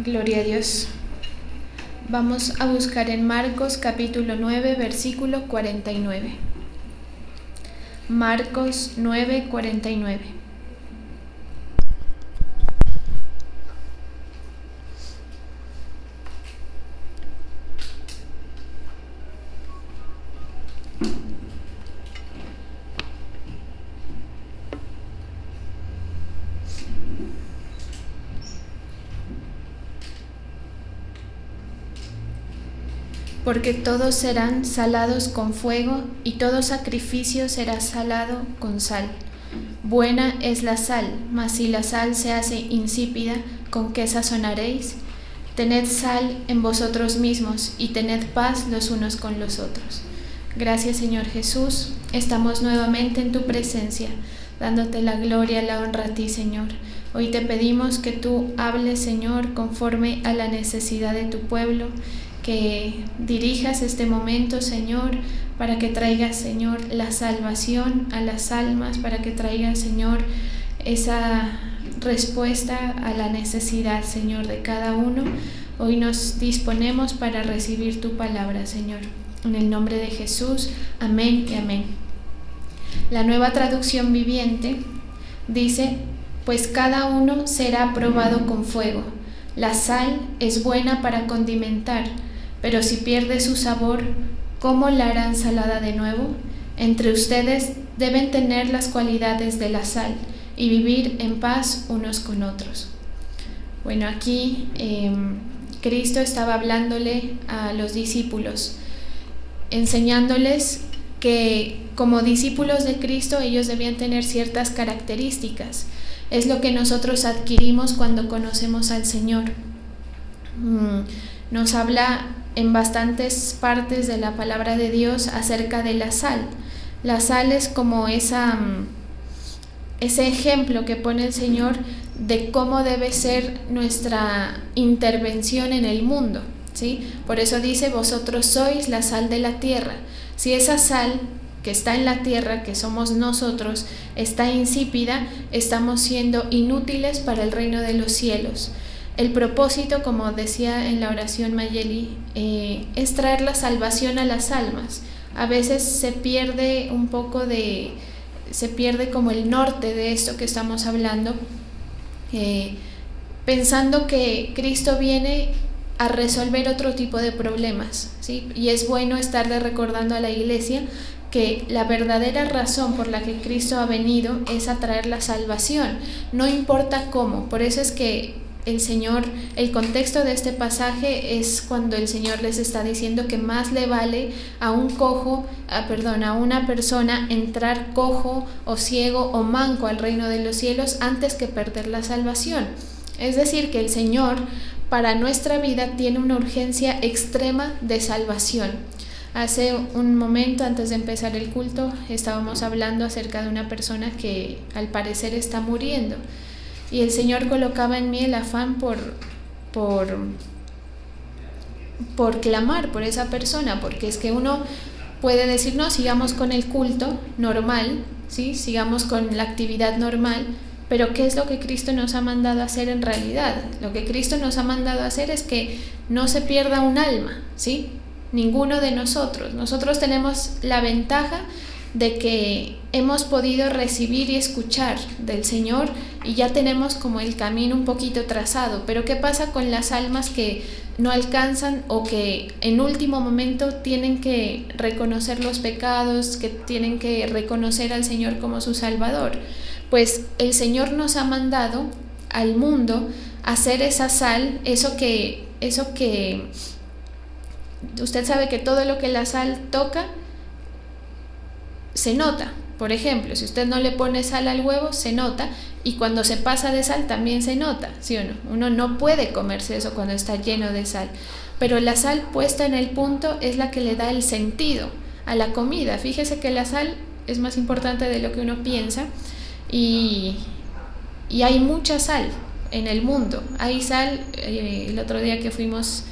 Gloria a Dios. Vamos a buscar en Marcos capítulo 9, versículo 49. Marcos 9, 49. Porque todos serán salados con fuego, y todo sacrificio será salado con sal. Buena es la sal, mas si la sal se hace insípida, ¿con qué sazonaréis? Tened sal en vosotros mismos, y tened paz los unos con los otros. Gracias, Señor Jesús. Estamos nuevamente en tu presencia, dándote la gloria, la honra a ti, Señor. Hoy te pedimos que tú hables, Señor, conforme a la necesidad de tu pueblo, que dirijas este momento, Señor, para que traigas, Señor, la salvación a las almas, para que traigas, Señor, esa respuesta a la necesidad, Señor, de cada uno. Hoy nos disponemos para recibir tu palabra, Señor. En el nombre de Jesús, amén y amén. La Nueva Traducción Viviente dice: pues cada uno será probado con fuego. La sal es buena para condimentar, pero si pierde su sabor, ¿cómo la harán salada de nuevo? Entre ustedes deben tener las cualidades de la sal y vivir en paz unos con otros. Bueno, aquí Cristo estaba hablándole a los discípulos, enseñándoles que como discípulos de Cristo ellos debían tener ciertas características. Es lo que nosotros adquirimos cuando conocemos al Señor. Nos habla en bastantes partes de la palabra de Dios acerca de la sal. La sal es como ese ejemplo que pone el Señor de cómo debe ser nuestra intervención en el mundo, ¿sí? Por eso dice: vosotros sois la sal de la tierra. Si esa sal que está en la tierra, que somos nosotros, está insípida, estamos siendo inútiles para el reino de los cielos. El propósito, como decía en la oración Mayeli, es traer la salvación a las almas. A veces se pierde como el norte de esto que estamos hablando, pensando que Cristo viene a resolver otro tipo de problemas, ¿sí? Y es bueno estarle recordando a la iglesia que la verdadera razón por la que Cristo ha venido es a traer la salvación, no importa cómo. Por eso es que el contexto de este pasaje es cuando el Señor les está diciendo que más le vale a una persona entrar cojo o ciego o manco al reino de los cielos antes que perder la salvación. Es decir, que el Señor para nuestra vida tiene una urgencia extrema de salvación. Hace un momento, antes de empezar el culto, estábamos hablando acerca de una persona que al parecer está muriendo. Y el Señor colocaba en mí el afán por clamar por esa persona, porque es que uno puede decir: no, sigamos con el culto normal, ¿sí? Sigamos con la actividad normal, pero ¿qué es lo que Cristo nos ha mandado a hacer en realidad? Lo que Cristo nos ha mandado a hacer es que no se pierda un alma, ¿sí? Ninguno de nosotros. Nosotros tenemos la ventaja de que hemos podido recibir y escuchar del Señor y ya tenemos como el camino un poquito trazado. Pero ¿qué pasa con las almas que no alcanzan o que en último momento tienen que reconocer los pecados, que tienen que reconocer al Señor como su Salvador? Pues el Señor nos ha mandado al mundo a hacer esa sal, eso que usted sabe que todo lo que la sal toca se nota. Por ejemplo, si usted no le pone sal al huevo, se nota, y cuando se pasa de sal también se nota, ¿sí o no? Uno no puede comerse eso cuando está lleno de sal, pero la sal puesta en el punto es la que le da el sentido a la comida. Fíjese que la sal es más importante de lo que uno piensa, y hay mucha sal en el mundo. Hay sal, el otro día que fuimos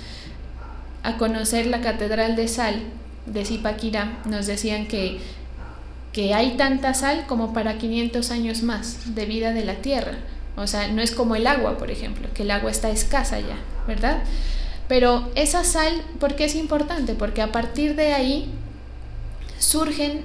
a conocer la Catedral de Sal de Zipaquirá, nos decían que hay tanta sal como para 500 años más de vida de la tierra. O sea, no es como el agua, por ejemplo, que el agua está escasa ya, ¿verdad? Pero esa sal, ¿por qué es importante? Porque a partir de ahí surgen,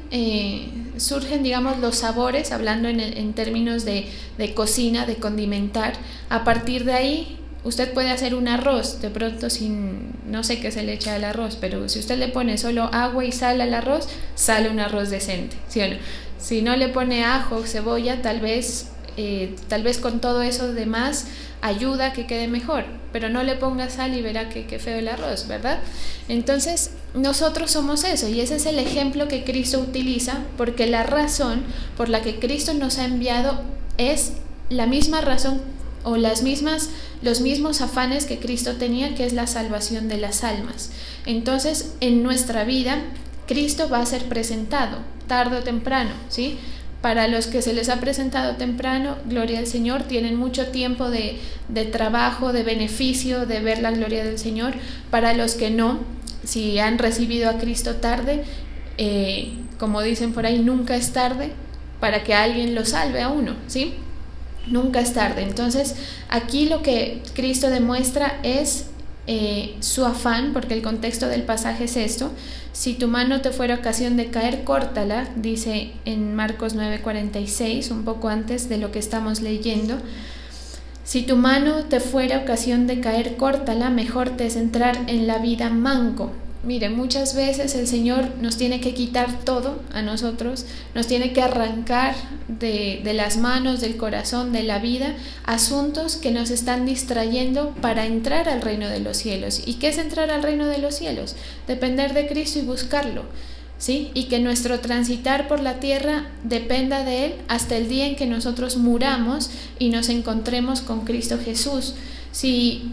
digamos, los sabores, hablando en términos de cocina, de condimentar. A partir de ahí, usted puede hacer un arroz, de pronto sin, no sé qué se le echa al arroz, pero si usted le pone solo agua y sal al arroz, sale un arroz decente, ¿sí o no? Si no le pone ajo, cebolla, tal vez con todo eso demás ayuda a que quede mejor, pero no le ponga sal y verá que feo el arroz, ¿verdad? Entonces nosotros somos eso, y ese es el ejemplo que Cristo utiliza, porque la razón por la que Cristo nos ha enviado es la misma razón o los mismos afanes que Cristo tenía, que es la salvación de las almas. Entonces en nuestra vida Cristo va a ser presentado tarde o temprano, ¿sí? Para los que se les ha presentado temprano, gloria al Señor, tienen mucho tiempo de trabajo, de beneficio, de ver la gloria del Señor. Para los que no, si han recibido a Cristo tarde, como dicen por ahí, nunca es tarde para que alguien lo salve a uno, ¿sí? Nunca es tarde. Entonces, aquí lo que Cristo demuestra es su afán, porque el contexto del pasaje es esto: si tu mano te fuera ocasión de caer, córtala, dice en Marcos 9:46, un poco antes de lo que estamos leyendo. Si tu mano te fuera ocasión de caer, córtala, mejor te es entrar en la vida manco. Mire, muchas veces el Señor nos tiene que quitar todo a nosotros, nos tiene que arrancar de las manos, del corazón, de la vida, asuntos que nos están distrayendo para entrar al reino de los cielos. ¿Y qué es entrar al reino de los cielos? Depender de Cristo y buscarlo, ¿sí? Y que nuestro transitar por la tierra dependa de Él hasta el día en que nosotros muramos y nos encontremos con Cristo Jesús. Si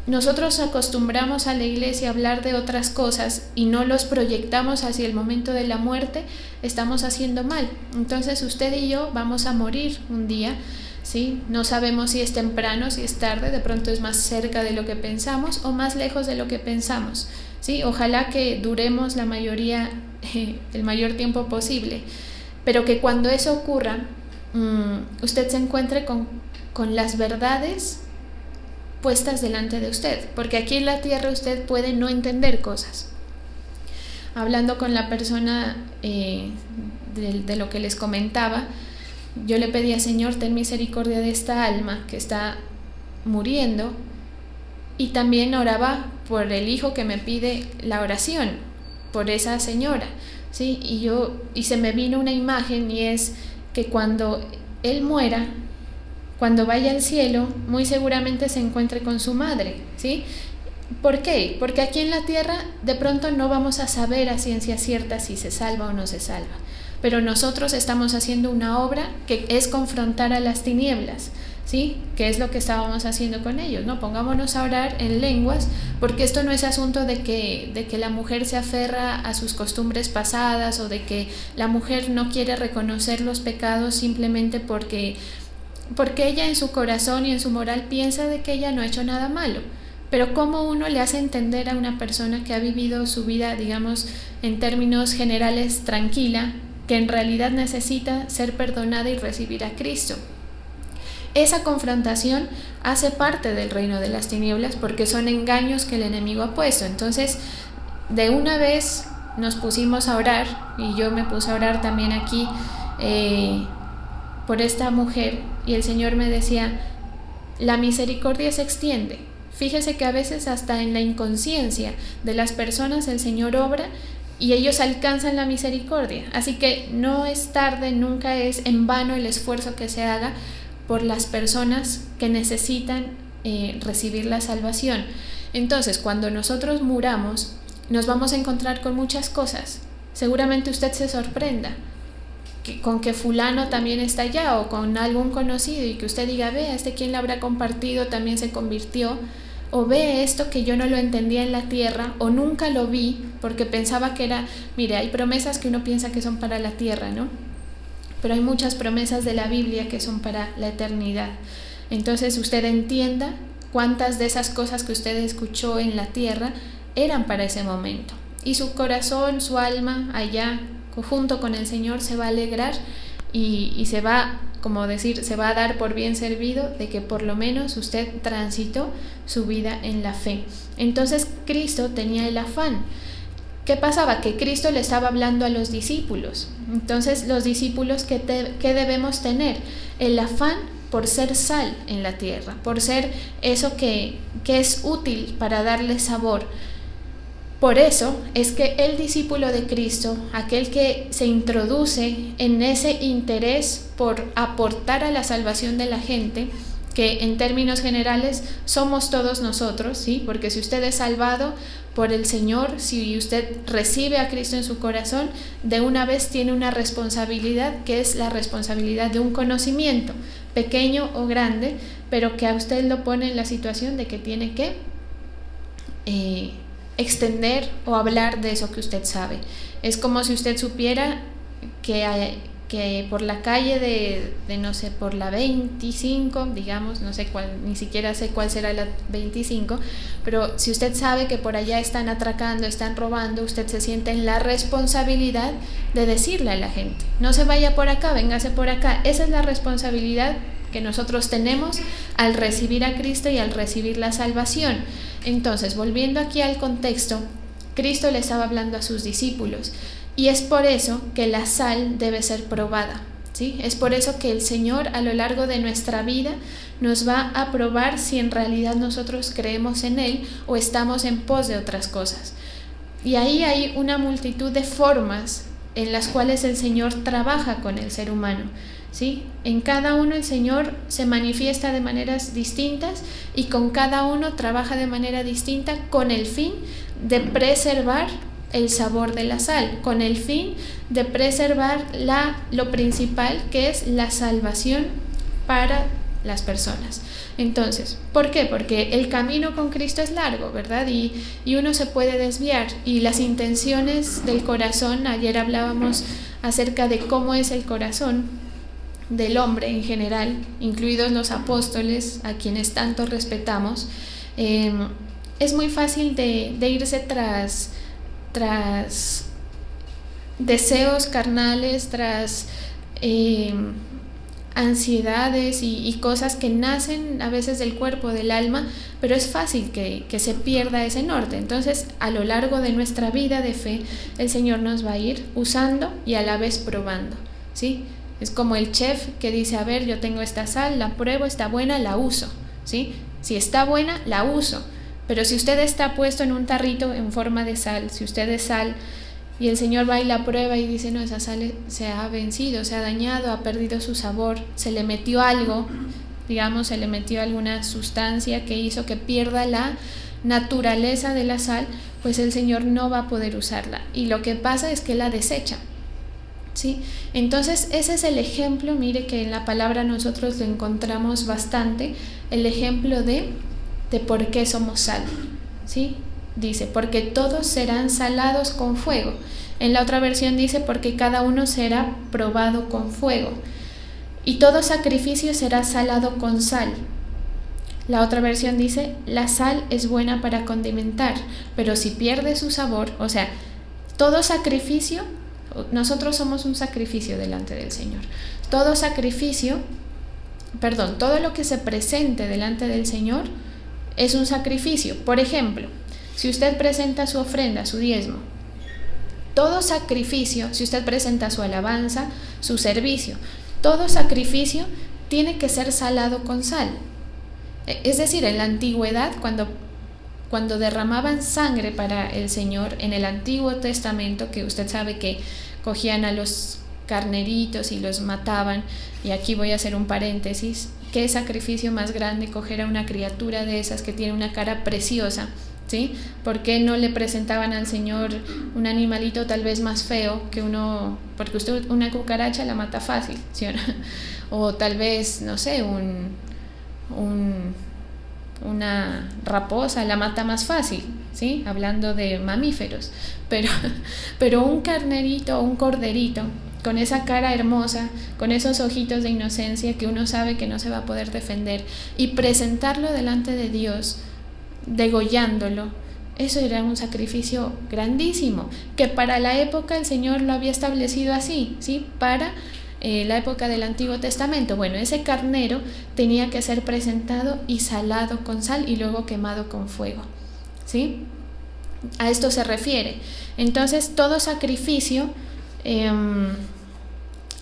nosotros acostumbramos a la iglesia a hablar de otras cosas y no los proyectamos hacia el momento de la muerte, estamos haciendo mal. Entonces usted y yo vamos a morir un día, ¿sí? No sabemos si es temprano, si es tarde, de pronto es más cerca de lo que pensamos o más lejos de lo que pensamos, ¿sí? Ojalá que duremos la mayoría, el mayor tiempo posible, pero que cuando eso ocurra, usted se encuentre con las verdades puestas delante de usted, porque aquí en la tierra usted puede no entender cosas. Hablando con la persona de lo que les comentaba, yo le pedía: Señor, ten misericordia de esta alma que está muriendo, y también oraba por el hijo que me pide la oración, por esa señora, ¿sí? Y se me vino una imagen, y es que cuando él muera, cuando vaya al cielo, muy seguramente se encuentre con su madre, ¿sí? ¿Por qué? Porque aquí en la tierra de pronto no vamos a saber a ciencia cierta si se salva o no se salva, pero nosotros estamos haciendo una obra que es confrontar a las tinieblas, ¿sí? Que es lo que estábamos haciendo con ellos, ¿no? Pongámonos a orar en lenguas, porque esto no es asunto de que la mujer se aferra a sus costumbres pasadas, o de que la mujer no quiere reconocer los pecados simplemente porque ella en su corazón y en su moral piensa de que ella no ha hecho nada malo. Pero ¿cómo uno le hace entender a una persona que ha vivido su vida, digamos, en términos generales tranquila, que en realidad necesita ser perdonada y recibir a Cristo? Esa confrontación hace parte del reino de las tinieblas, porque son engaños que el enemigo ha puesto. Entonces, de una vez nos pusimos a orar, y yo me puse a orar también aquí por esta mujer, y el Señor me decía: la misericordia se extiende. Fíjese que a veces hasta en la inconsciencia de las personas el Señor obra y ellos alcanzan la misericordia. Así que no es tarde, nunca es en vano el esfuerzo que se haga por las personas que necesitan recibir la salvación. Entonces, cuando nosotros muramos, nos vamos a encontrar con muchas cosas. Seguramente usted se sorprenda con que fulano también está allá, o con algún conocido, y que usted diga: ve, ¿quién le habrá compartido? También se convirtió. O ve esto que yo no lo entendía en la tierra, o nunca lo vi porque pensaba que era... Mire, hay promesas que uno piensa que son para la tierra, ¿no? Pero hay muchas promesas de la Biblia que son para la eternidad. Entonces usted entienda cuántas de esas cosas que usted escuchó en la tierra eran para ese momento, y su corazón, su alma allá junto con el Señor se va a alegrar y se va como decir, se va a dar por bien servido de que por lo menos usted transitó su vida en la fe. Entonces Cristo tenía el afán. ¿Qué pasaba? Que Cristo le estaba hablando a los discípulos. Entonces los discípulos, ¿qué debemos tener? El afán por ser sal en la tierra, por ser eso que es útil para darle sabor. Por eso es que el discípulo de Cristo, aquel que se introduce en ese interés por aportar a la salvación de la gente, que en términos generales somos todos nosotros, ¿sí? Porque si usted es salvado por el Señor, si usted recibe a Cristo en su corazón, de una vez tiene una responsabilidad, que es la responsabilidad de un conocimiento, pequeño o grande, pero que a usted lo pone en la situación de que tiene que extender o hablar de eso que usted sabe. Es como si usted supiera que por la calle de no sé, por la 25, digamos, no sé cuál, ni siquiera sé cuál será la 25, pero si usted sabe que por allá están atracando, están robando, usted se siente en la responsabilidad de decirle a la gente, no se vaya por acá, véngase por acá. Esa es la responsabilidad que nosotros tenemos al recibir a Cristo y al recibir la salvación. Entonces, volviendo aquí al contexto, Cristo le estaba hablando a sus discípulos. Y es por eso que la sal debe ser probada, ¿sí? Es por eso que el Señor a lo largo de nuestra vida nos va a probar si en realidad nosotros creemos en Él o estamos en pos de otras cosas. Y ahí hay una multitud de formas en las cuales el Señor trabaja con el ser humano, ¿sí? En cada uno el Señor se manifiesta de maneras distintas y con cada uno trabaja de manera distinta con el fin de preservar el sabor de la sal, con el fin de preservar lo principal, que es la salvación para las personas. Entonces, ¿por qué? Porque el camino con Cristo es largo, ¿verdad? Y uno se puede desviar, y las intenciones del corazón, ayer hablábamos acerca de cómo es el corazón del hombre en general, incluidos los apóstoles, a quienes tanto respetamos. Es muy fácil de irse tras deseos carnales, tras ansiedades y cosas que nacen a veces del cuerpo, del alma, pero es fácil que se pierda ese norte. Entonces, a lo largo de nuestra vida de fe, el Señor nos va a ir usando y a la vez probando, ¿sí? Es como el chef que dice, a ver, yo tengo esta sal, la pruebo, está buena, la uso, ¿sí? Si está buena, la uso. Pero si usted está puesto en un tarrito en forma de sal, si usted es sal y el Señor va y la prueba y dice, no, esa sal se ha vencido, se ha dañado, ha perdido su sabor, se le metió algo, digamos, se le metió alguna sustancia que hizo que pierda la naturaleza de la sal, pues el Señor no va a poder usarla. Y lo que pasa es que la desecha, ¿sí? Entonces ese es el ejemplo, mire que en la palabra nosotros lo encontramos bastante, el ejemplo de por qué somos sal, ¿sí? Dice, porque todos serán salados con fuego. En la otra versión dice, porque cada uno será probado con fuego. Y todo sacrificio será salado con sal. La otra versión dice, la sal es buena para condimentar, pero si pierde su sabor, o sea, todo sacrificio, nosotros somos un sacrificio delante del Señor. Todo lo que se presente delante del Señor es un sacrificio. Por ejemplo, si usted presenta su ofrenda, su diezmo, todo sacrificio, si usted presenta su alabanza, su servicio, todo sacrificio tiene que ser salado con sal. Es decir, en la antigüedad, cuando derramaban sangre para el Señor, en el Antiguo Testamento, que usted sabe que cogían a los carneritos y los mataban, y aquí voy a hacer un paréntesis, ¿qué sacrificio más grande coger a una criatura de esas que tiene una cara preciosa? ¿Sí? ¿Por qué no le presentaban al Señor un animalito tal vez más feo que uno? Porque usted una cucaracha la mata fácil, ¿sí o no? O tal vez, no sé, una raposa la mata más fácil, ¿sí? Hablando de mamíferos, pero un carnerito o un corderito con esa cara hermosa, con esos ojitos de inocencia que uno sabe que no se va a poder defender, y presentarlo delante de Dios, degollándolo, eso era un sacrificio grandísimo, que para la época el Señor lo había establecido así, ¿sí? Para la época del Antiguo Testamento. Bueno, ese carnero tenía que ser presentado y salado con sal y luego quemado con fuego, ¿sí? A esto se refiere. Entonces, todo sacrificio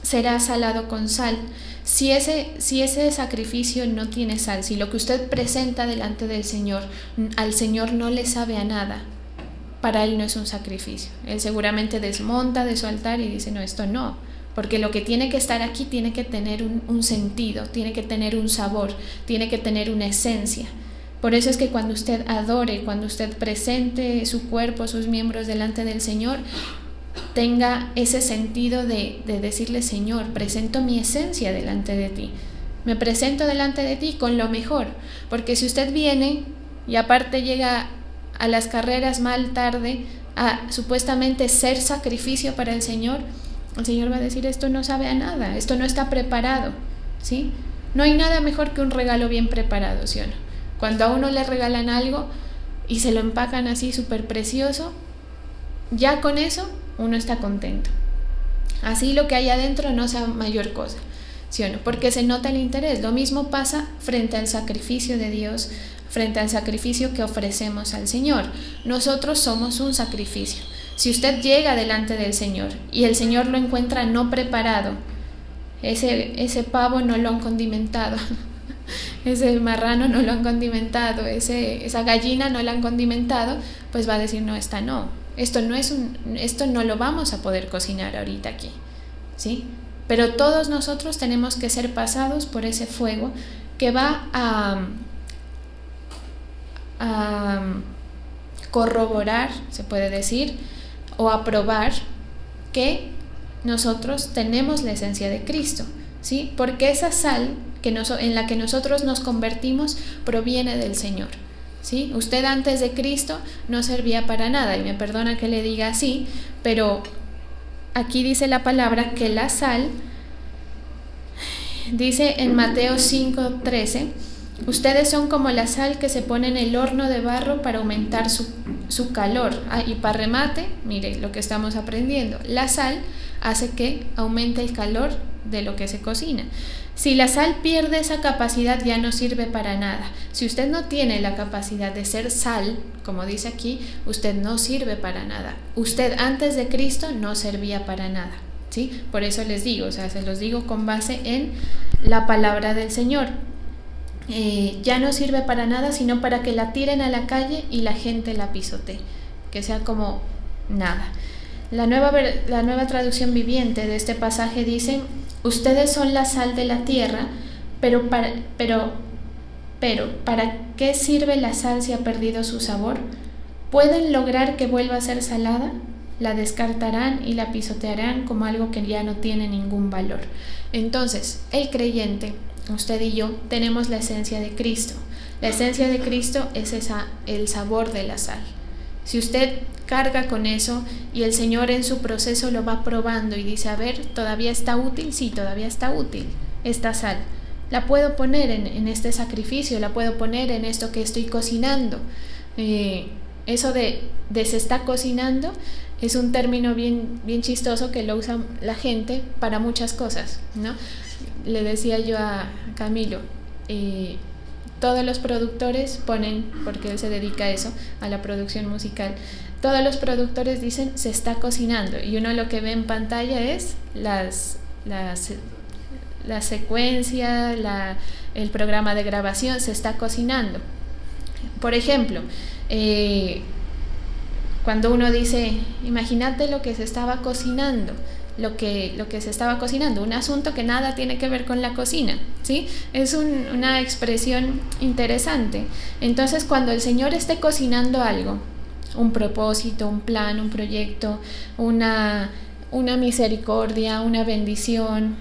será salado con sal. Si ese sacrificio no tiene sal, si lo que usted presenta delante del Señor, al Señor no le sabe a nada, para Él no es un sacrificio. Él seguramente desmonta de su altar y dice, no, esto no, porque lo que tiene que estar aquí tiene que tener un sentido, tiene que tener un sabor, tiene que tener una esencia. Por eso es que cuando usted adore, cuando usted presente su cuerpo, sus miembros delante del Señor, tenga ese sentido de decirle, Señor, presento mi esencia delante de ti, me presento delante de ti con lo mejor, porque si usted viene y aparte llega a las carreras mal tarde a supuestamente ser sacrificio para el Señor va a decir, esto no sabe a nada, esto no está preparado, ¿sí? No hay nada mejor que un regalo bien preparado, ¿sí o no? Cuando a uno le regalan algo y se lo empacan así súper precioso, ya con eso uno está contento. Así lo que hay adentro no sea mayor cosa, ¿sí o no? Porque se nota el interés. Lo mismo pasa frente al sacrificio de Dios, frente al sacrificio que ofrecemos al Señor. Nosotros somos un sacrificio. Si usted llega delante del Señor y el Señor lo encuentra no preparado, ese pavo no lo han condimentado, ese marrano no lo han condimentado, esa gallina no la han condimentado, pues va a decir, no, esta no. Esto no lo vamos a poder cocinar ahorita aquí, ¿sí? Pero todos nosotros tenemos que ser pasados por ese fuego que va a corroborar, se puede decir, o a probar que nosotros tenemos la esencia de Cristo, ¿sí? Porque esa sal en la que nosotros nos convertimos proviene del Señor, ¿sí? Usted antes de Cristo no servía para nada, y me perdona que le diga así, pero aquí dice la palabra que la sal, dice en Mateo 5:13, ustedes son como la sal que se pone en el horno de barro para aumentar su calor. Y para remate, mire lo que estamos aprendiendo, la sal hace que aumente el calor de lo que se cocina. Si la sal pierde esa capacidad, ya no sirve para nada. Si usted no tiene la capacidad de ser sal, como dice aquí, usted no sirve para nada. Usted antes de Cristo no servía para nada, ¿sí? Por eso les digo, se los digo con base en la palabra del Señor. Ya no sirve para nada, sino para que la tiren a la calle y la gente la pisotee, que sea como nada. La nueva traducción viviente de este pasaje dice, ustedes son la sal de la tierra, pero ¿para qué sirve la sal si ha perdido su sabor? ¿Pueden lograr que vuelva a ser salada? La descartarán y la pisotearán como algo que ya no tiene ningún valor. Entonces, el creyente, usted y yo, tenemos la esencia de Cristo. La esencia de Cristo es el sabor de la sal. Si usted carga con eso y el Señor en su proceso lo va probando y dice, a ver, ¿todavía está útil? Sí, todavía está útil esta sal. La puedo poner en este sacrificio, la puedo poner en esto que estoy cocinando. Eso de se está cocinando es un término bien chistoso que lo usa la gente para muchas cosas, ¿no? Le decía yo a Camilo, todos los productores ponen, porque él se dedica a eso, a la producción musical, todos los productores dicen se está cocinando y uno lo que ve en pantalla es la secuencia, el programa de grabación, se está cocinando. Por ejemplo, cuando uno dice, imagínate lo que se estaba cocinando, lo que se estaba cocinando, un asunto que nada tiene que ver con la cocina, ¿sí? Es una expresión interesante. Entonces, cuando el Señor esté cocinando algo, un propósito, un plan, un proyecto, una misericordia, una bendición,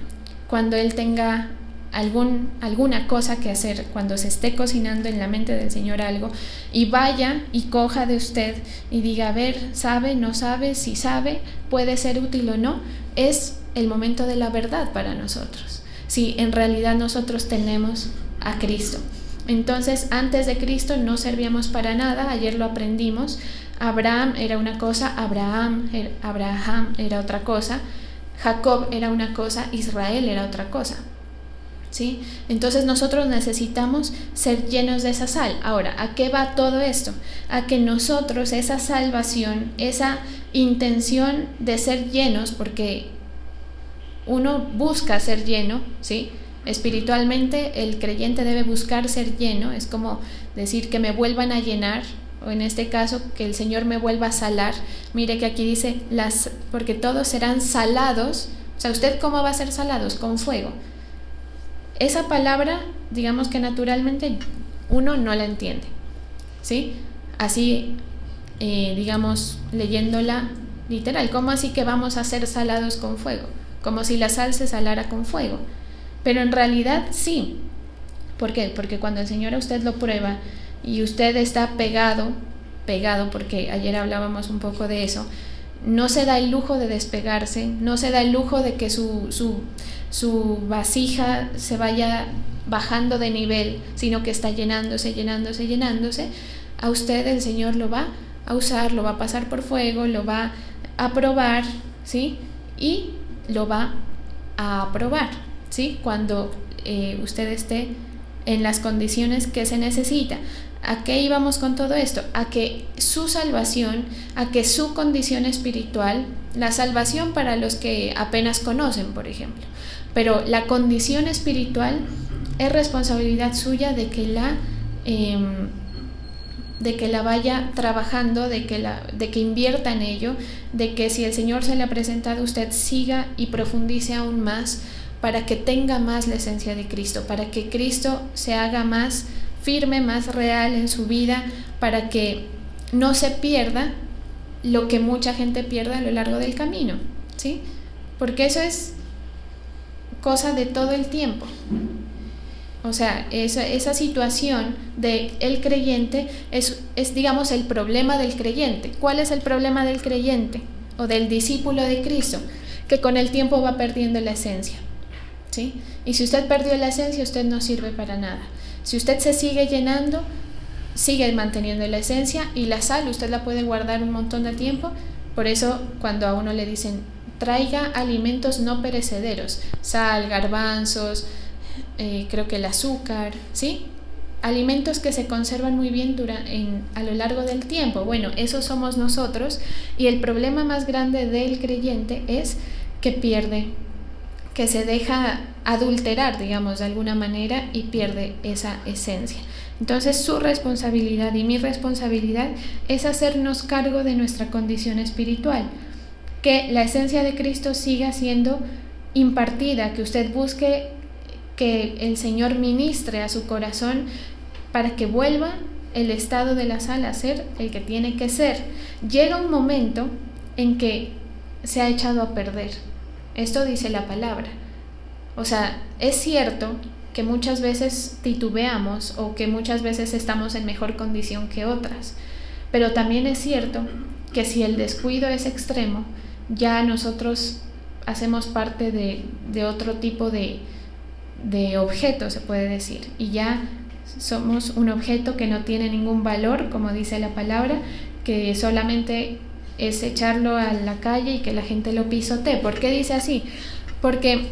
cuando Él tenga alguna cosa que hacer, cuando se esté cocinando en la mente del Señor algo, y vaya y coja de usted y diga, a ver, ¿sabe? ¿No sabe? Si sabe, puede ser útil o no, es el momento de la verdad para nosotros. Si en realidad nosotros tenemos a Cristo. Entonces, antes de Cristo no servíamos para nada, ayer lo aprendimos. Abraham era una cosa, Abraham era otra cosa. Jacob era una cosa, Israel era otra cosa, ¿sí? Entonces nosotros necesitamos ser llenos de esa sal. Ahora, ¿a qué va todo esto? A que nosotros, esa salvación, esa intención de ser llenos, porque uno busca ser lleno, ¿sí? Espiritualmente el creyente debe buscar ser lleno, es como decir que me vuelvan a llenar, o en este caso que el Señor me vuelva a salar. Mire que aquí dice, porque todos serán salados. O sea, ¿usted cómo va a ser salados? Con fuego. Esa palabra, digamos que naturalmente uno no la entiende, ¿sí? Así, digamos, leyéndola literal, ¿cómo así que vamos a ser salados con fuego? Como si la sal se salara con fuego. Pero en realidad sí. ¿Por qué? Porque cuando el Señor a usted lo prueba y usted está pegado, porque ayer hablábamos un poco de eso, no se da el lujo de despegarse, no se da el lujo de que su vasija se vaya bajando de nivel, sino que está llenándose. A usted el Señor lo va a usar, lo va a pasar por fuego, lo va a probar, ¿sí? Y lo va a aprobar, ¿sí? Cuando usted esté en las condiciones que se necesita. ¿A qué íbamos con todo esto? A que su salvación, a que su condición espiritual, la salvación para los que apenas conocen, por ejemplo, pero la condición espiritual es responsabilidad suya de que la vaya trabajando, de que invierta en ello, de que si el Señor se le ha presentado, usted siga y profundice aún más para que tenga más la esencia de Cristo, para que Cristo se haga más firme, más real en su vida, para que no se pierda lo que mucha gente pierde a lo largo del camino, ¿sí? Porque eso es cosa de todo el tiempo. O sea, esa situación del creyente es, digamos, el problema del creyente. ¿Cuál es el problema del creyente o del discípulo de Cristo? Que con el tiempo va perdiendo la esencia, ¿sí? Y si usted perdió la esencia, usted no sirve para nada. Si usted se sigue llenando, sigue manteniendo la esencia, y la sal usted la puede guardar un montón de tiempo. Por eso cuando a uno le dicen traiga alimentos no perecederos, sal, garbanzos, creo que el azúcar, ¿sí? Alimentos que se conservan muy bien a lo largo del tiempo. Bueno, eso somos nosotros, y el problema más grande del creyente es que pierde, que se deja adulterar, digamos, de alguna manera, y pierde esa esencia. Entonces su responsabilidad y mi responsabilidad es hacernos cargo de nuestra condición espiritual, que la esencia de Cristo siga siendo impartida, que usted busque que el Señor ministre a su corazón para que vuelva el estado de la sal a ser el que tiene que ser. Llega un momento en que se ha echado a perder. Esto dice la palabra. O sea, es cierto que muchas veces titubeamos o que muchas veces estamos en mejor condición que otras, pero también es cierto que si el descuido es extremo, ya nosotros hacemos parte de otro tipo de objeto, se puede decir, y ya somos un objeto que no tiene ningún valor, como dice la palabra, que solamente es echarlo a la calle y que la gente lo pisotee. ¿Por qué dice así? Porque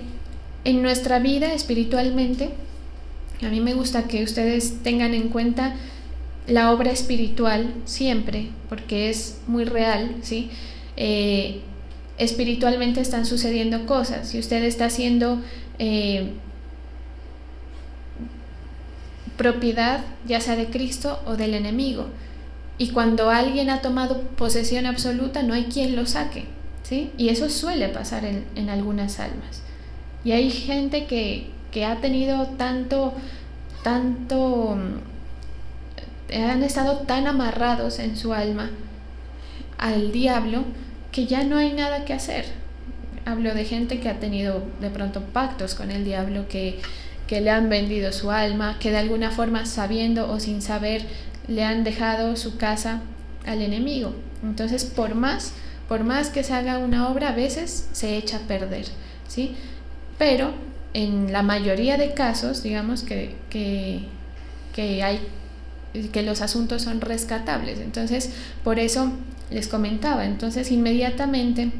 en nuestra vida espiritualmente, a mí me gusta que ustedes tengan en cuenta la obra espiritual siempre, porque es muy real, ¿sí? Espiritualmente están sucediendo cosas, y usted está siendo propiedad ya sea de Cristo o del enemigo, y cuando alguien ha tomado posesión absoluta no hay quien lo saque, ¿sí? Y eso suele pasar en algunas almas, y hay gente que ha tenido tanto han estado tan amarrados en su alma al diablo que ya no hay nada que hacer. Hablo de gente que ha tenido de pronto pactos con el diablo, que le han vendido su alma, que de alguna forma, sabiendo o sin saber, le han dejado su casa al enemigo. Entonces, por más que se haga una obra, a veces se echa a perder, ¿sí? Pero en la mayoría de casos, digamos que los asuntos son rescatables. Entonces, por eso les comentaba. Entonces, inmediatamente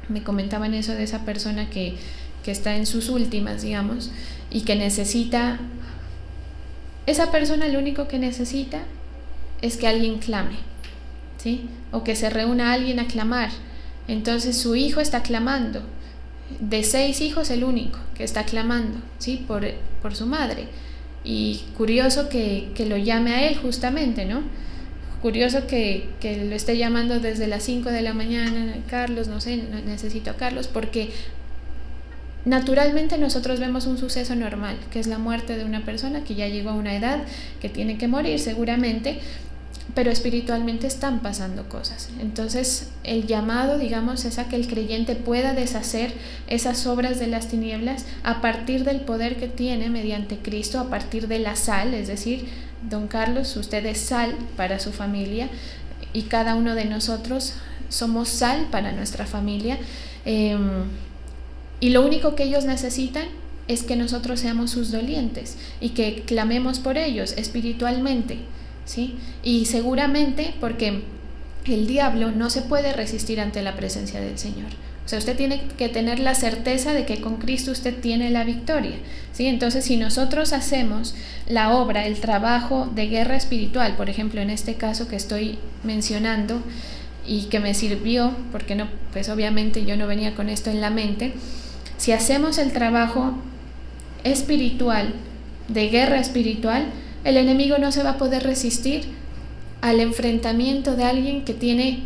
Me comentaban eso de esa persona que está en sus últimas, digamos, y que necesita, esa persona lo único que necesita es que alguien clame, ¿sí? O que se reúna alguien a clamar. Entonces su hijo está clamando, de 6 hijos el único que está clamando, ¿sí? por su madre. Y curioso que lo llame a él justamente, ¿no? Curioso que lo esté llamando desde las 5 de la mañana, Carlos, no sé, necesito a Carlos, porque naturalmente nosotros vemos un suceso normal, que es la muerte de una persona que ya llegó a una edad, que tiene que morir seguramente, pero espiritualmente están pasando cosas. Entonces el llamado, digamos, es a que el creyente pueda deshacer esas obras de las tinieblas a partir del poder que tiene mediante Cristo, a partir de la sal, es decir, don Carlos, usted es sal para su familia y cada uno de nosotros somos sal para nuestra familia, y lo único que ellos necesitan es que nosotros seamos sus dolientes y que clamemos por ellos espiritualmente, ¿sí? Y seguramente porque el diablo no se puede resistir ante la presencia del Señor. O sea, usted tiene que tener la certeza de que con Cristo usted tiene la victoria, ¿sí? Entonces, si nosotros hacemos la obra, el trabajo de guerra espiritual, por ejemplo, en este caso que estoy mencionando y que me sirvió, porque no, pues obviamente yo no venía con esto en la mente, si hacemos el trabajo espiritual, de guerra espiritual, el enemigo no se va a poder resistir al enfrentamiento de alguien que tiene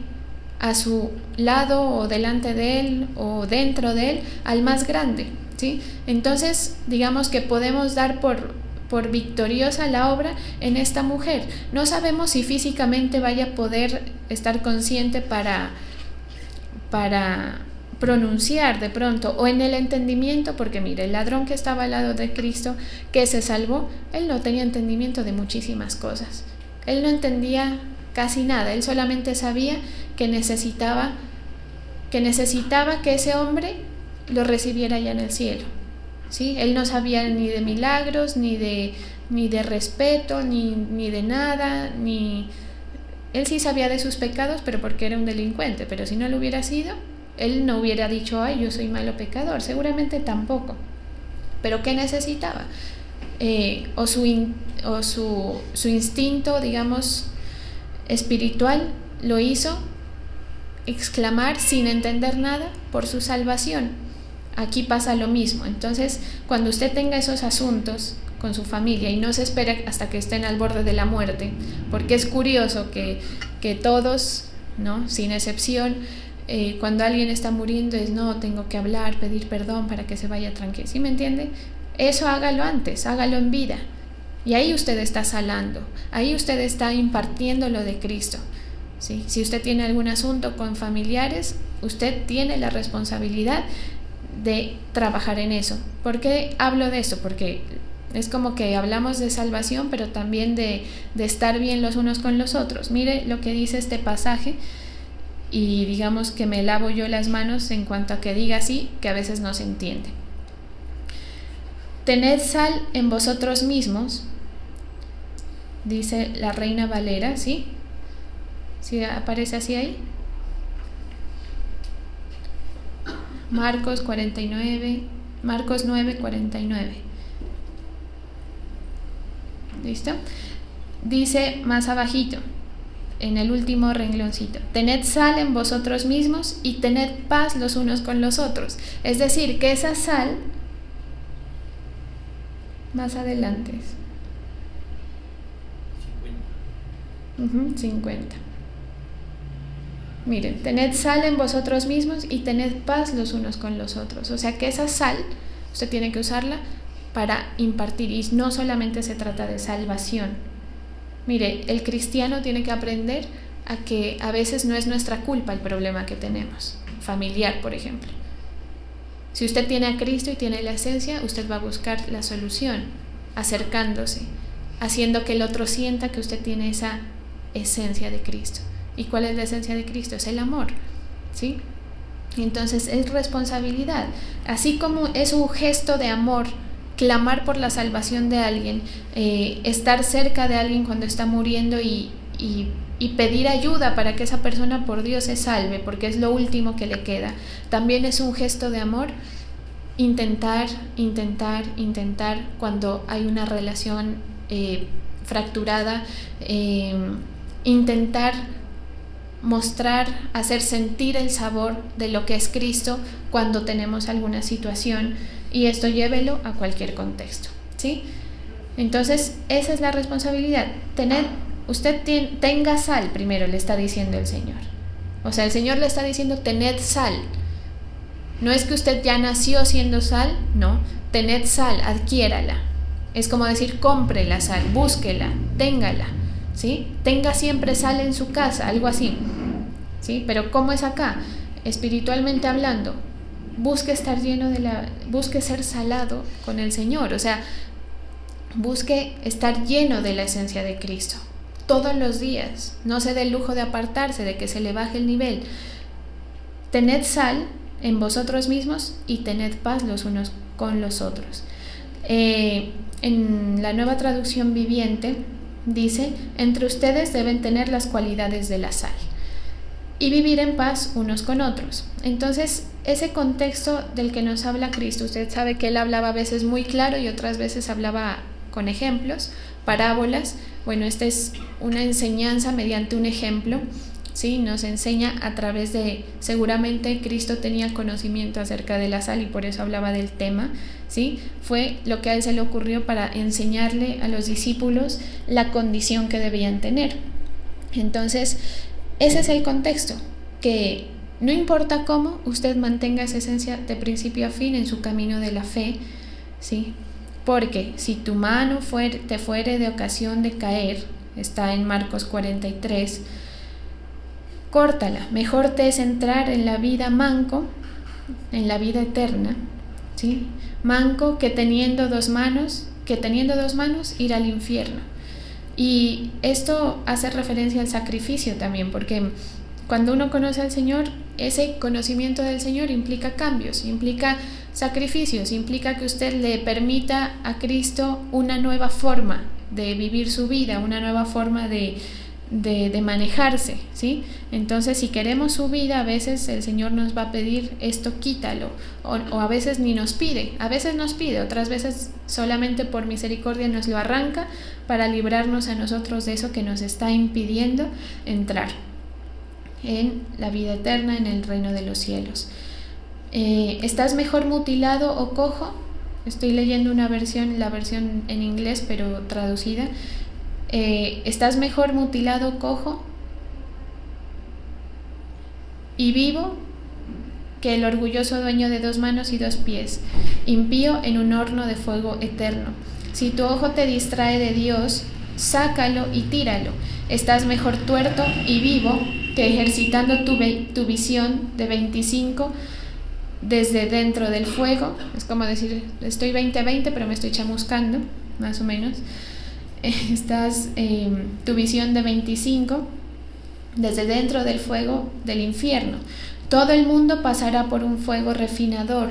a su lado o delante de él o dentro de él al más grande, ¿sí? Entonces, digamos que podemos dar por victoriosa la obra en esta mujer. No sabemos si físicamente vaya a poder estar consciente para pronunciar de pronto, o en el entendimiento, porque mire, el ladrón que estaba al lado de Cristo, que se salvó, él no tenía entendimiento de muchísimas cosas, él no entendía casi nada, él solamente sabía que necesitaba que ese hombre lo recibiera ya en el cielo, ¿sí? Él no sabía ni de milagros, ni de respeto, ni de nada, él sí sabía de sus pecados, pero porque era un delincuente, pero si no lo hubiera sido, él no hubiera dicho, ay, yo soy malo pecador, seguramente tampoco. ¿Pero qué necesitaba? Su instinto, digamos, espiritual lo hizo exclamar sin entender nada por su salvación. Aquí pasa lo mismo. Entonces, cuando usted tenga esos asuntos con su familia y no se espera hasta que estén al borde de la muerte, porque es curioso que todos, ¿no?, sin excepción, cuando alguien está muriendo es no, tengo que hablar, pedir perdón para que se vaya tranquilo, ¿sí me entiende? Eso hágalo antes, hágalo en vida, y ahí usted está salando, ahí usted está impartiendo lo de Cristo, ¿sí? Si usted tiene algún asunto con familiares, usted tiene la responsabilidad de trabajar en eso. ¿Por qué hablo de eso? Porque es como que hablamos de salvación, pero también de estar bien los unos con los otros. Mire lo que dice este pasaje, y digamos que me lavo yo las manos en cuanto a que diga así, que a veces no se entiende. Tened sal en vosotros mismos, dice la Reina Valera, ¿sí? ¿Sí aparece así ahí? Marcos 9:49. ¿Listo? Dice más abajito, en el último rengloncito, tened sal en vosotros mismos y tened paz los unos con los otros. Es decir, que esa sal, más adelante, 50. Miren, tened sal en vosotros mismos y tened paz los unos con los otros. O sea que esa sal, usted tiene que usarla para impartir, y no solamente se trata de salvación. Mire, el cristiano tiene que aprender a que a veces no es nuestra culpa el problema que tenemos, familiar, por ejemplo. Si usted tiene a Cristo y tiene la esencia, usted va a buscar la solución, acercándose, haciendo que el otro sienta que usted tiene esa esencia de Cristo. ¿Y cuál es la esencia de Cristo? Es el amor, ¿sí? Entonces es responsabilidad. Así como es un gesto de amor clamar por la salvación de alguien, estar cerca de alguien cuando está muriendo y y pedir ayuda para que esa persona por Dios se salve, porque es lo último que le queda. También es un gesto de amor intentar cuando hay una relación fracturada, intentar mostrar, hacer sentir el sabor de lo que es Cristo cuando tenemos alguna situación, y esto llévelo a cualquier contexto, ¿sí? Entonces esa es la responsabilidad. Tenga sal, primero le está diciendo el Señor. O sea, el Señor le está diciendo tened sal. No es que usted ya nació siendo sal, no, tened sal, adquiérala. Es como decir, compre la sal, búsquela, téngala, ¿sí? Tenga siempre sal en su casa, algo así, ¿sí? Pero ¿cómo es acá? Espiritualmente hablando, busque ser salado con el Señor, o sea, busque estar lleno de la esencia de Cristo todos los días. No se dé el lujo de apartarse, de que se le baje el nivel. Tened sal en vosotros mismos y tened paz los unos con los otros. En la Nueva Traducción Viviente dice: entre ustedes deben tener las cualidades de la sal y vivir en paz unos con otros. Entonces, ese contexto del que nos habla Cristo, usted sabe que él hablaba a veces muy claro y otras veces hablaba con ejemplos, parábolas. Bueno, esta es una enseñanza mediante un ejemplo, ¿sí? Nos enseña a través de, seguramente Cristo tenía conocimiento acerca de la sal y por eso hablaba del tema, ¿sí? Fue lo que a él se le ocurrió para enseñarle a los discípulos la condición que debían tener. Entonces, ese es el contexto, que no importa cómo, usted mantenga esa esencia de principio a fin en su camino de la fe, ¿sí? Porque si tu mano te fuere de ocasión de caer, está en Marcos 43, córtala. Mejor te es entrar en la vida manco, en la vida eterna, ¿sí? Manco que teniendo dos manos ir al infierno. Y esto hace referencia al sacrificio también, porque cuando uno conoce al Señor, ese conocimiento del Señor implica cambios, implica sacrificios, implica que usted le permita a Cristo una nueva forma de vivir su vida, una nueva forma de manejarse, ¿sí? Entonces, si queremos su vida, a veces el Señor nos va a pedir esto, quítalo, o a veces ni nos pide, otras veces solamente por misericordia nos lo arranca para librarnos a nosotros de eso que nos está impidiendo entrar en la vida eterna, en el reino de los cielos. ¿Estás mejor mutilado o cojo? Estoy leyendo la versión en inglés, pero traducida. ¿Estás mejor mutilado o cojo y vivo que el orgulloso dueño de 2 manos y 2 pies, impío en un horno de fuego eterno? Si tu ojo te distrae de Dios, sácalo y tíralo. Estás mejor tuerto y vivo que ejercitando tu visión de 25 desde dentro del fuego. Es como decir, estoy 20-20, pero me estoy chamuscando, más o menos. Estás tu visión de 25 desde dentro del fuego del infierno. Todo el mundo pasará por un fuego refinador,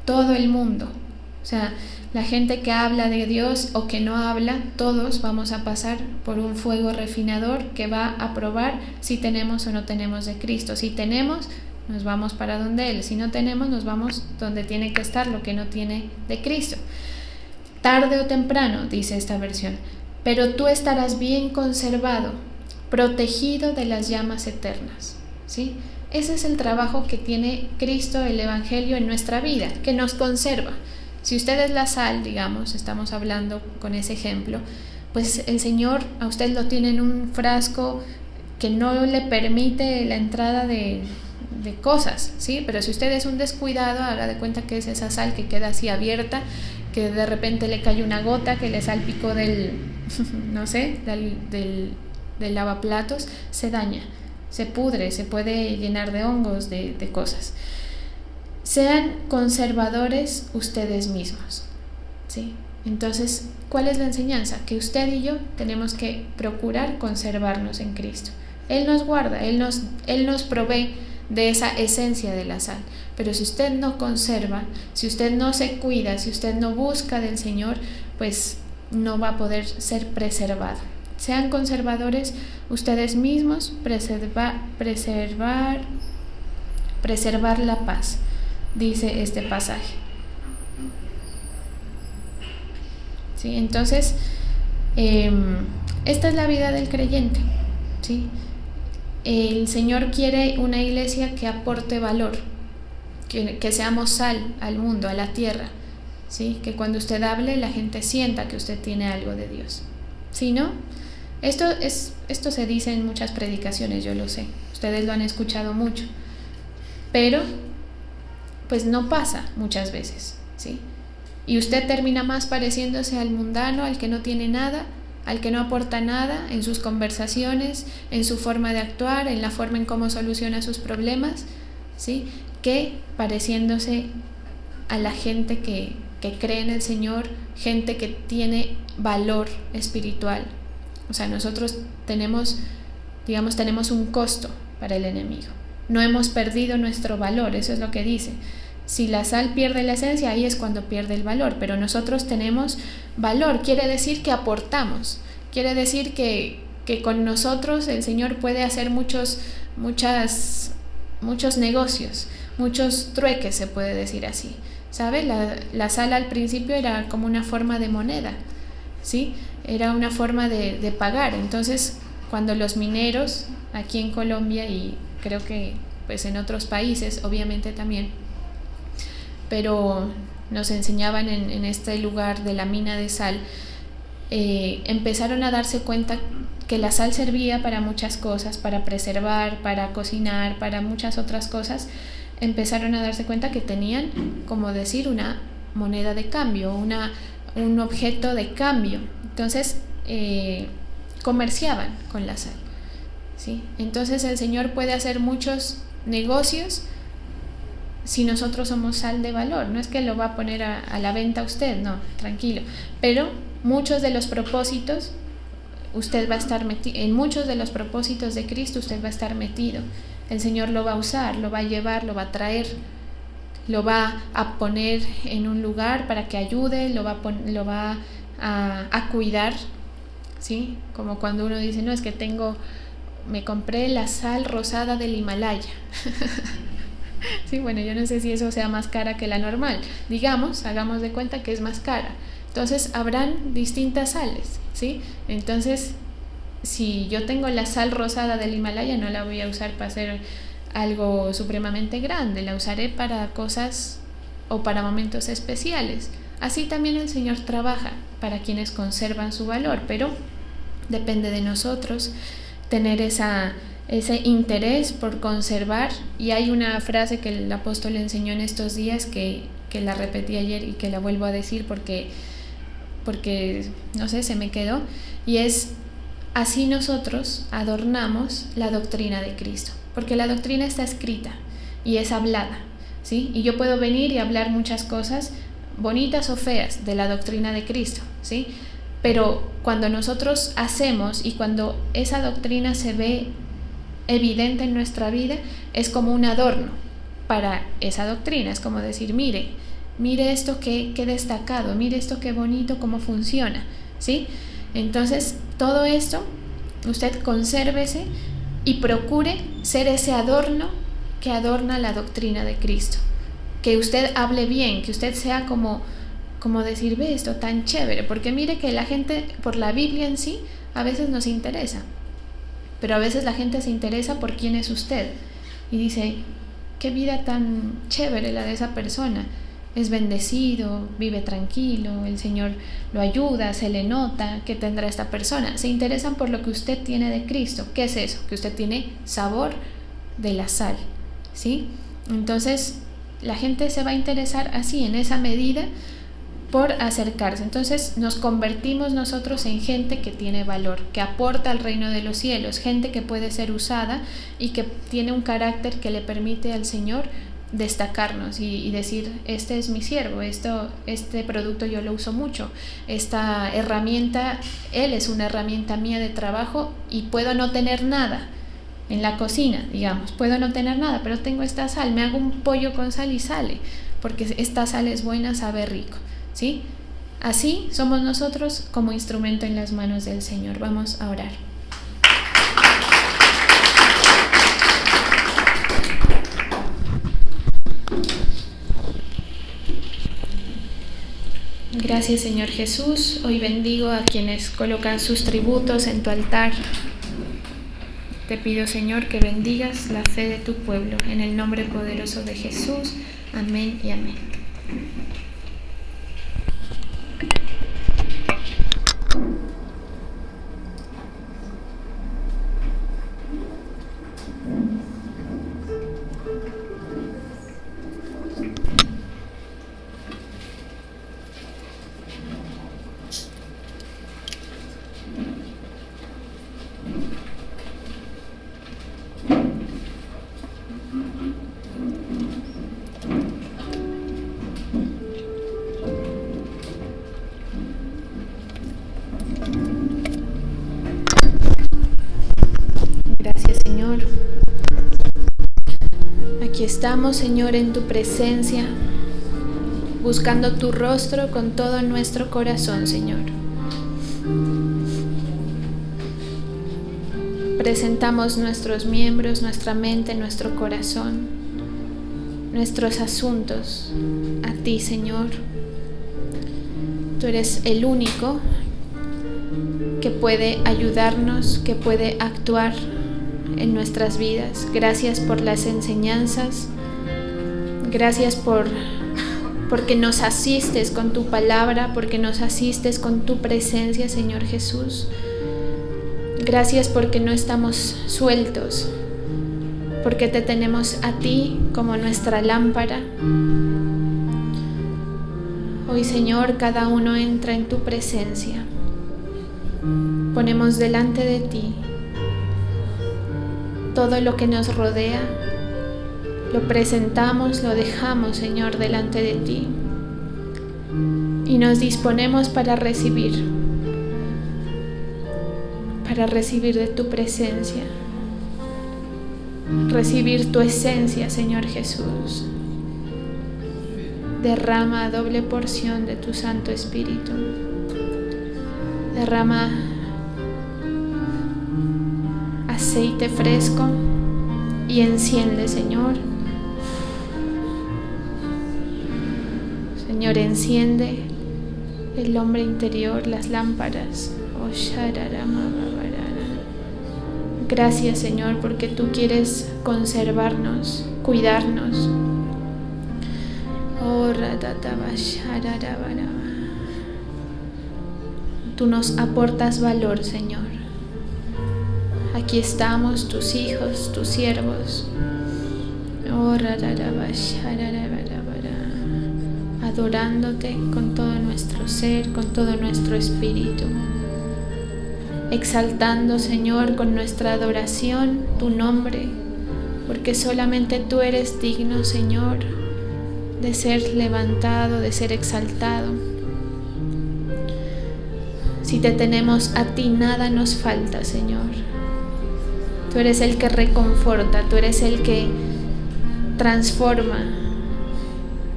todo el mundo. O sea, la gente que habla de Dios o que no habla, todos vamos a pasar por un fuego refinador que va a probar si tenemos o no tenemos de Cristo. Si tenemos, nos vamos para donde Él. Si no tenemos, nos vamos donde tiene que estar lo que no tiene de Cristo. Tarde o temprano, dice esta versión, pero tú estarás bien conservado, protegido de las llamas eternas, ¿sí? Ese es el trabajo que tiene Cristo, el Evangelio, en nuestra vida, que nos conserva. Si usted es la sal, digamos, estamos hablando con ese ejemplo, pues el Señor a usted lo tiene en un frasco que no le permite la entrada de cosas, ¿sí? Pero si usted es un descuidado, haga de cuenta que es esa sal que queda así abierta, que de repente le cae una gota que le salpicó del lavaplatos, se daña, se pudre, se puede llenar de hongos, de cosas. Sean conservadores ustedes mismos, ¿sí? Entonces, ¿cuál es la enseñanza? Que usted y yo tenemos que procurar conservarnos en Cristo. Él nos guarda, Él nos provee de esa esencia de la sal. Pero si usted no conserva, si usted no se cuida, si usted no busca del Señor, pues no va a poder ser preservado. sean conservadores ustedes mismos, preservar la paz, dice este pasaje. ¿Sí? Entonces, esta es la vida del creyente, ¿sí? El Señor quiere una iglesia que aporte valor, que seamos sal al mundo, a la tierra, ¿sí? Que cuando usted hable la gente sienta que usted tiene algo de Dios. ¿Sí, no? Esto se dice en muchas predicaciones, yo lo sé, ustedes lo han escuchado mucho, pero pues no pasa muchas veces, ¿sí? Y usted termina más pareciéndose al mundano, al que no tiene nada, al que no aporta nada en sus conversaciones, en su forma de actuar, en la forma en cómo soluciona sus problemas, ¿sí? Que pareciéndose a la gente que cree en el Señor, gente que tiene valor espiritual. O sea, nosotros tenemos un costo para el enemigo. No hemos perdido nuestro valor, eso es lo que dice. Si la sal pierde la esencia, ahí es cuando pierde el valor, pero nosotros tenemos valor, quiere decir que aportamos, quiere decir que con nosotros el Señor puede hacer muchos negocios, muchos trueques, se puede decir así. ¿Sabe? La sal al principio era como una forma de moneda, ¿sí? Era una forma de pagar. Entonces, cuando los mineros aquí en Colombia y creo que pues en otros países, obviamente también, pero nos enseñaban en este lugar de la mina de sal, empezaron a darse cuenta que la sal servía para muchas cosas, para preservar, para cocinar, para muchas otras cosas. Empezaron a darse cuenta que tenían, como decir, una moneda de cambio, un objeto de cambio. Entonces comerciaban con la sal, ¿sí? Entonces el Señor puede hacer muchos negocios si nosotros somos sal de valor. No es que lo va a poner a la venta usted, no, tranquilo, pero muchos de los propósitos usted va a estar metido, en muchos de los propósitos de Cristo usted va a estar metido. El Señor lo va a usar, lo va a llevar, lo va a traer, lo va a poner en un lugar para que ayude, lo va a cuidar, ¿sí? Como cuando uno dice, no, es que me compré la sal rosada del Himalaya. Sí, bueno, yo no sé si eso sea más cara que la normal. Hagamos de cuenta que es más cara. Entonces habrán distintas sales, ¿sí? Entonces, si yo tengo la sal rosada del Himalaya, no la voy a usar para hacer algo supremamente grande, la usaré para cosas o para momentos especiales. Así también el Señor trabaja para quienes conservan su valor, pero depende de nosotros tener ese interés por conservar. Y hay una frase que el apóstol enseñó en estos días que la repetí ayer y que la vuelvo a decir porque no sé, se me quedó, y es: así nosotros adornamos la doctrina de Cristo, porque la doctrina está escrita y es hablada, ¿sí? Y yo puedo venir y hablar muchas cosas bonitas o feas de la doctrina de Cristo, ¿sí? Pero cuando nosotros hacemos y cuando esa doctrina se ve evidente en nuestra vida, es como un adorno para esa doctrina. Es como decir, mire esto que destacado, mire esto que bonito, cómo funciona, ¿sí? Entonces, todo esto, usted consérvese y procure ser ese adorno que adorna la doctrina de Cristo. Que usted hable bien, que usted sea como decir, ve esto tan chévere, porque mire que la gente, por la Biblia en sí, a veces nos interesa, pero a veces la gente se interesa por quién es usted y dice, qué vida tan chévere la de esa persona, es bendecido, vive tranquilo, el Señor lo ayuda, se le nota, ¿qué tendrá esta persona? Se interesan por lo que usted tiene de Cristo. ¿Qué es eso? Que usted tiene sabor de la sal, ¿sí? Entonces la gente se va a interesar así, en esa medida, por acercarse. Entonces nos convertimos nosotros en gente que tiene valor, que aporta al reino de los cielos, gente que puede ser usada y que tiene un carácter que le permite al Señor destacarnos y decir, este es mi siervo, este producto yo lo uso mucho, esta herramienta, él es una herramienta mía de trabajo y puedo no tener nada en la cocina, digamos, puedo no tener nada, pero tengo esta sal, me hago un pollo con sal y sale, porque esta sal es buena, sabe rico, ¿sí? Así somos nosotros como instrumento en las manos del Señor. Vamos a orar. Gracias, Señor Jesús. Hoy bendigo a quienes colocan sus tributos en tu altar. Te pido, Señor, que bendigas la fe de tu pueblo. En el nombre poderoso de Jesús. Amén y amén. Gracias, Señor. Aquí estamos, Señor, en tu presencia, buscando tu rostro con todo nuestro corazón, Señor. Presentamos nuestros miembros, nuestra mente, nuestro corazón, nuestros asuntos a ti, Señor. Tú eres el único que puede ayudarnos, que puede actuar en nuestras vidas. Gracias por las enseñanzas. Gracias porque nos asistes con tu palabra, porque nos asistes con tu presencia, Señor Jesús. Gracias porque no estamos sueltos, porque te tenemos a ti como nuestra lámpara. Hoy, Señor, cada uno entra en tu presencia. Ponemos delante de ti todo lo que nos rodea, lo presentamos, lo dejamos, Señor, delante de ti y nos disponemos para recibir de tu presencia, recibir tu esencia, Señor Jesús. Derrama doble porción de tu Santo Espíritu. Derrama aceite fresco y enciende, Señor. Señor, enciende el hombre interior, las lámparas. Gracias, Señor, porque tú quieres conservarnos, cuidarnos. Tú nos aportas valor, Señor. Aquí estamos, tus hijos, tus siervos, adorándote con todo nuestro ser, con todo nuestro espíritu, exaltando, Señor, con nuestra adoración tu nombre, porque solamente tú eres digno, Señor, de ser levantado, de ser exaltado. Si te tenemos a ti, nada nos falta, Señor. Tú eres el que reconforta, tú eres el que transforma,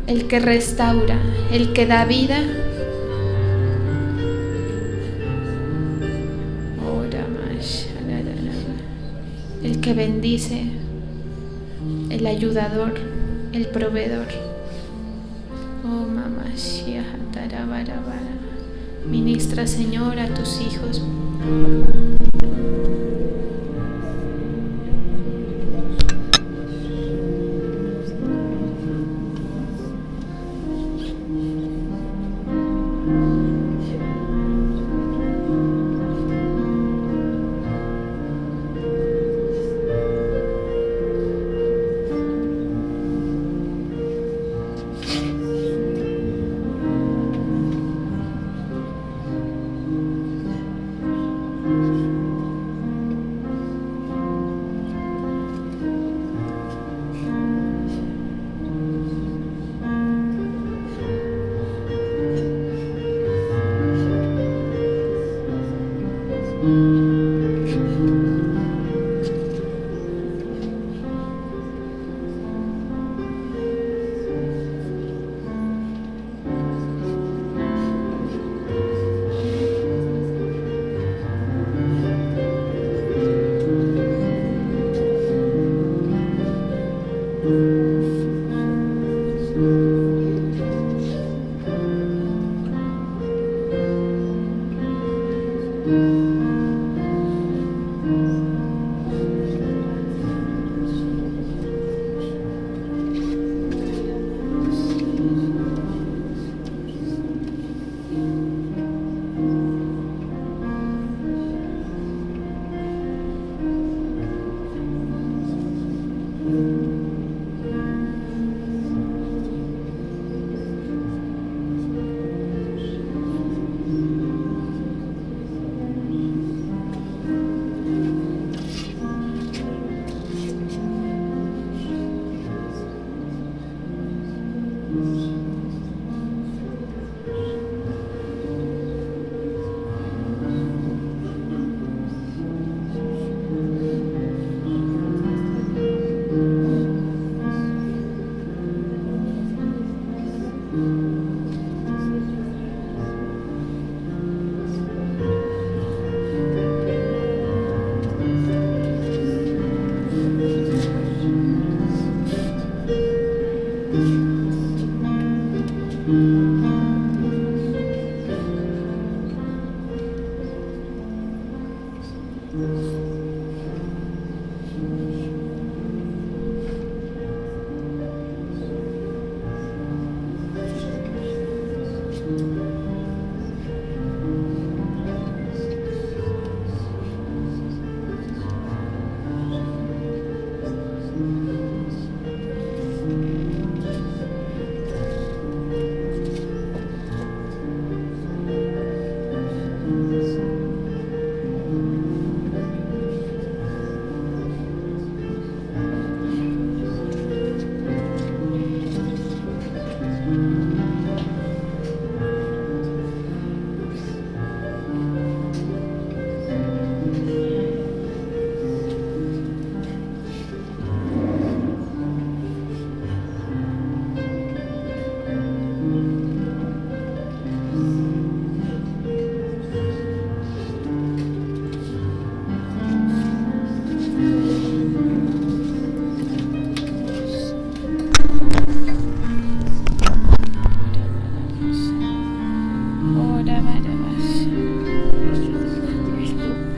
el que restaura, el que da vida. El que bendice, el ayudador, el proveedor. Oh, mamá, ministra, Señor, a tus hijos.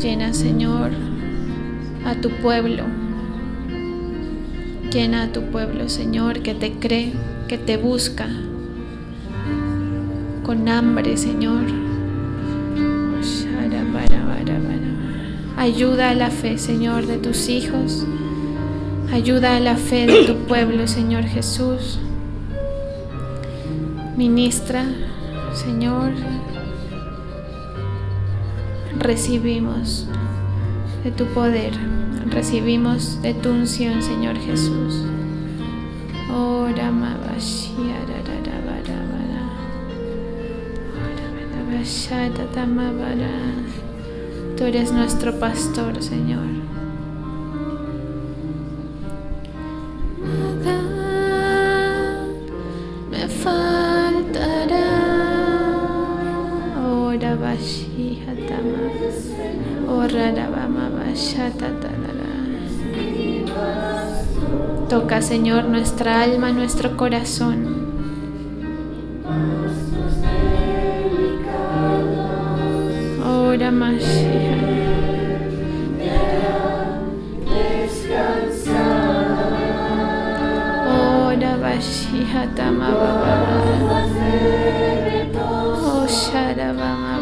Llena, Señor, a tu pueblo. Llena a tu pueblo, Señor, que te cree, que te busca, con hambre, Señor. Ayuda a la fe, Señor, de tus hijos. Ayuda a la fe de tu pueblo, Señor Jesús. Ministra, Señor. Recibimos de tu poder, recibimos de tu unción, Señor Jesús. Tú eres nuestro pastor, Señor. Nada me faltará. Toca, Señor, nuestra alma, nuestro corazón. Ora Mashiach. Ora Mashiach Tamababa. Oh Sharabama.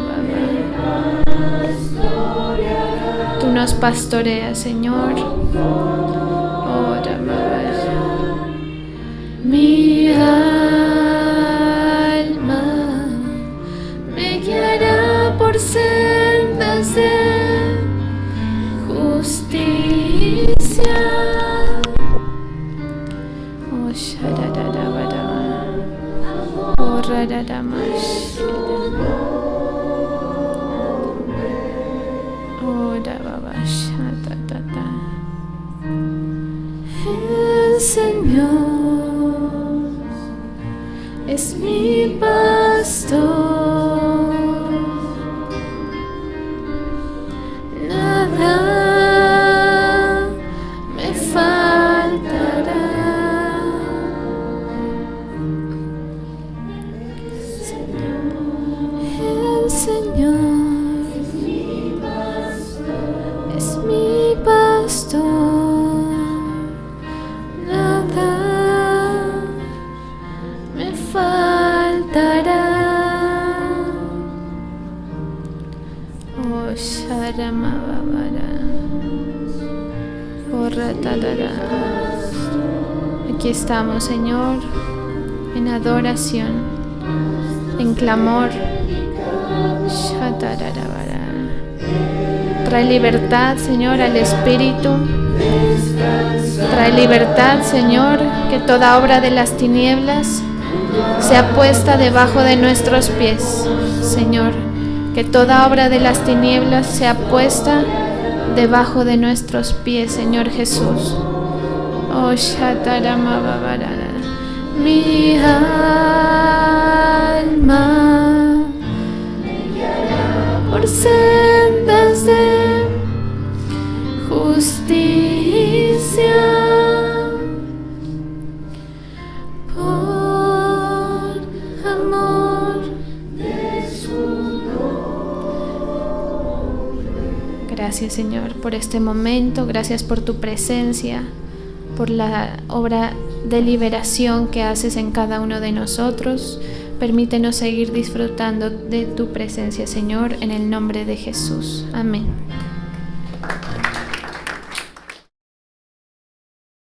Tú nos pastoreas, Señor. Mi alma me guiará por sendas de justicia. Oh Sharababa. Oh Radadamash. El Señor es mi pastor, nada me faltará. El Señor es mi Aquí estamos, Señor, en adoración, en clamor. Trae libertad, Señor, al espíritu. Trae libertad, Señor, que toda obra de las tinieblas sea puesta debajo de nuestros pies. Señor, que toda obra de las tinieblas sea puesta debajo de nuestros pies, Señor Jesús. Oh, Shataramababarara. Mi alma por sendas de justicia, por amor de su nombre. Gracias, Señor, por este momento. Gracias por tu presencia, por la obra de liberación que haces en cada uno de nosotros. Permítenos seguir disfrutando de tu presencia, Señor, en el nombre de Jesús. Amén.